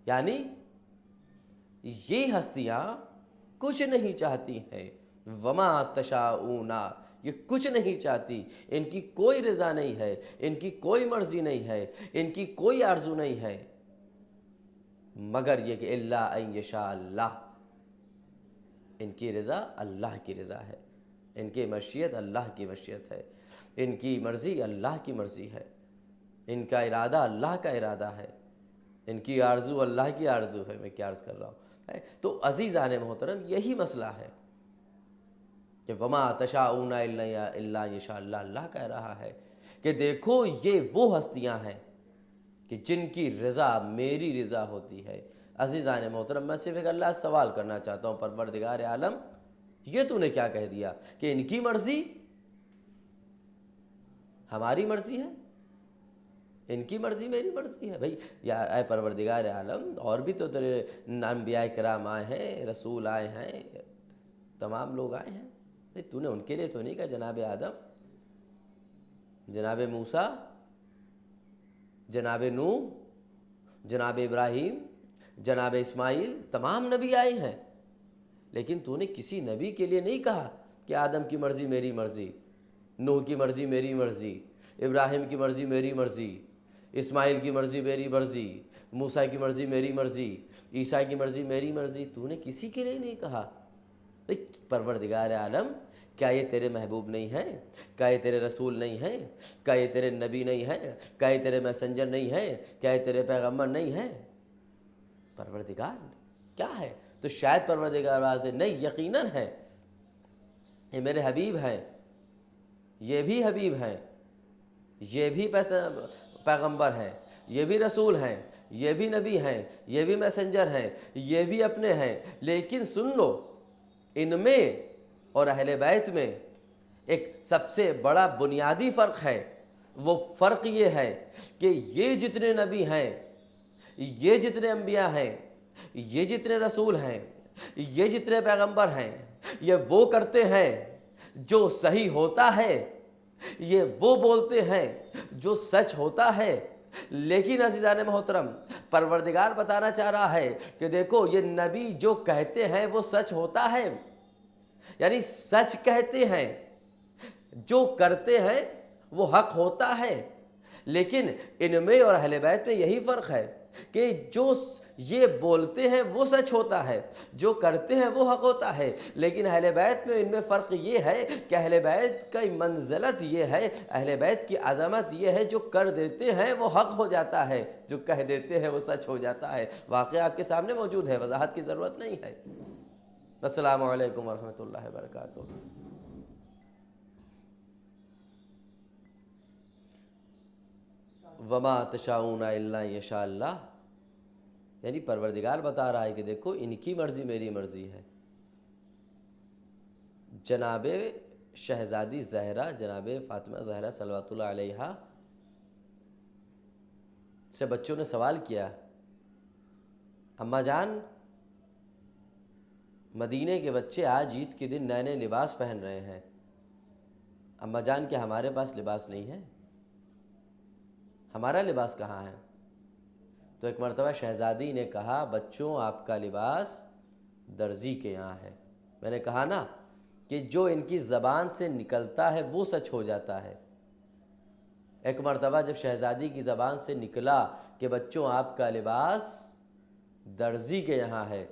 یعنی یہ ہستیاں کچھ نہیں چاہتی ہیں، وما تشاؤون، یہ کچھ نہیں چاہتی، ان کی کوئی رضا نہیں ہے، ان کی کوئی مرضی نہیں ہے، ان کی کوئی آرزو نہیں ہے، مگر یہ کہ الا ان یشاء اللہ، ان کی رضا اللہ کی رضا ہے، ان کی مشیت اللہ کی مشیت ہے، ان کی مرضی اللہ کی مرضی ہے، ان کا ارادہ اللہ کا ارادہ ہے، ان کی آرزو اللہ کی آرزو ہے۔ میں کیا عرض کر رہا ہوں؟ تو عزیزان محترم، یہی مسئلہ ہے کہ وما تشاؤون الا یشاء اللہ، اللہ کہہ رہا ہے کہ دیکھو یہ وہ ہستیاں ہیں کہ جن کی رضا میری رضا ہوتی ہے۔ عزیزان محترم، میں صرف ایک اللہ سے سوال کرنا چاہتا ہوں، پروردگار عالم، یہ تو نے کیا کہہ دیا کہ ان کی مرضی ہماری مرضی ہے، ان کی مرضی میری مرضی ہے؟ بھئی یا اے پروردگار عالم، اور بھی تو تیرے انبیاء کرام آئے ہیں، رسول آئے ہیں، تمام لوگ آئے ہیں، تو نے ان کے لیے تو نہیں کہا جناب آدم، جناب موسیٰ، جناب نوح، جناب ابراہیم، جناب اسماعیل، تمام نبی آئے ہیں، لیکن تو نے کسی نبی کے لیے نہیں کہا کہ آدم کی مرضی میری مرضی، نوح کی مرضی میری مرضی، ابراہیم کی مرضی میری مرضی، اسماعیل کی مرضی میری مرضی، موسیٰ کی مرضی میری مرضی، عیسیٰ کی مرضی میری مرضی، تو نے کسی کے لیے نہیں کہا۔ پروردگار عالم، کیا یہ تیرے محبوب نہیں ہیں؟ کیا یہ تیرے رسول نہیں ہیں؟ کیا یہ تیرے نبی نہیں ہیں؟ کیا یہ تیرے میسنجر نہیں ہیں؟ کیا یہ تیرے پیغمبر نہیں ہیں؟ پروردگار کیا ہے؟ تو شاید پروردگار آواز دے، نہیں، یقیناً ہے، یہ میرے حبیب ہیں، یہ بھی حبیب ہیں، یہ بھی پیغمبر ہیں، یہ بھی رسول ہیں، یہ بھی نبی ہیں، یہ بھی میسنجر ہیں، یہ بھی اپنے ہیں، لیکن سن لو، ان میں اور اہل بیت میں ایک سب سے بڑا بنیادی فرق ہے۔ وہ فرق یہ ہے کہ یہ جتنے نبی ہیں، یہ جتنے انبیاء ہیں، یہ جتنے رسول ہیں، یہ جتنے پیغمبر ہیں، یہ وہ کرتے ہیں جو صحیح ہوتا ہے، یہ وہ بولتے ہیں جو سچ ہوتا ہے۔ لیکن عزیزان محترم، پروردگار بتانا چاہ رہا ہے کہ دیکھو یہ نبی جو کہتے ہیں وہ سچ ہوتا ہے، یعنی سچ کہتے ہیں، جو کرتے ہیں وہ حق ہوتا ہے۔ لیکن ان میں اور اہل بیت میں یہی فرق ہے کہ جو یہ بولتے ہیں وہ سچ ہوتا ہے، جو کرتے ہیں وہ حق ہوتا ہے۔ لیکن اہل بیت میں ان میں فرق یہ ہے کہ اہل بیت کی منزلت یہ ہے، اہل بیت کی عظمت یہ ہے، جو کر دیتے ہیں وہ حق ہو جاتا ہے، جو کہہ دیتے ہیں وہ سچ ہو جاتا ہے۔ واقعہ آپ کے سامنے موجود ہے، وضاحت کی ضرورت نہیں ہے۔ السلام علیکم ورحمۃ اللہ وبرکاتہ۔ وما تشاؤون الا یشاء اللہ، یعنی پروردگار بتا رہا ہے کہ دیکھو ان کی مرضی میری مرضی ہے۔ جناب شہزادی زہرا، جناب فاطمہ زہرا صلوات اللہ علیہا سے بچوں نے سوال کیا، اماں جان، مدینے کے بچے آج عید کے دن نئے نئے لباس پہن رہے ہیں، اماں جان کیا ہمارے پاس لباس نہیں ہے؟ ہمارا لباس کہاں ہے؟ تو ایک مرتبہ شہزادی نے کہا، بچوں آپ کا لباس درزی کے یہاں ہے۔ میں نے کہا نا کہ جو ان کی زبان سے نکلتا ہے وہ سچ ہو جاتا ہے۔ ایک مرتبہ جب شہزادی کی زبان سے نکلا کہ بچوں آپ کا لباس درزی کے یہاں ہے،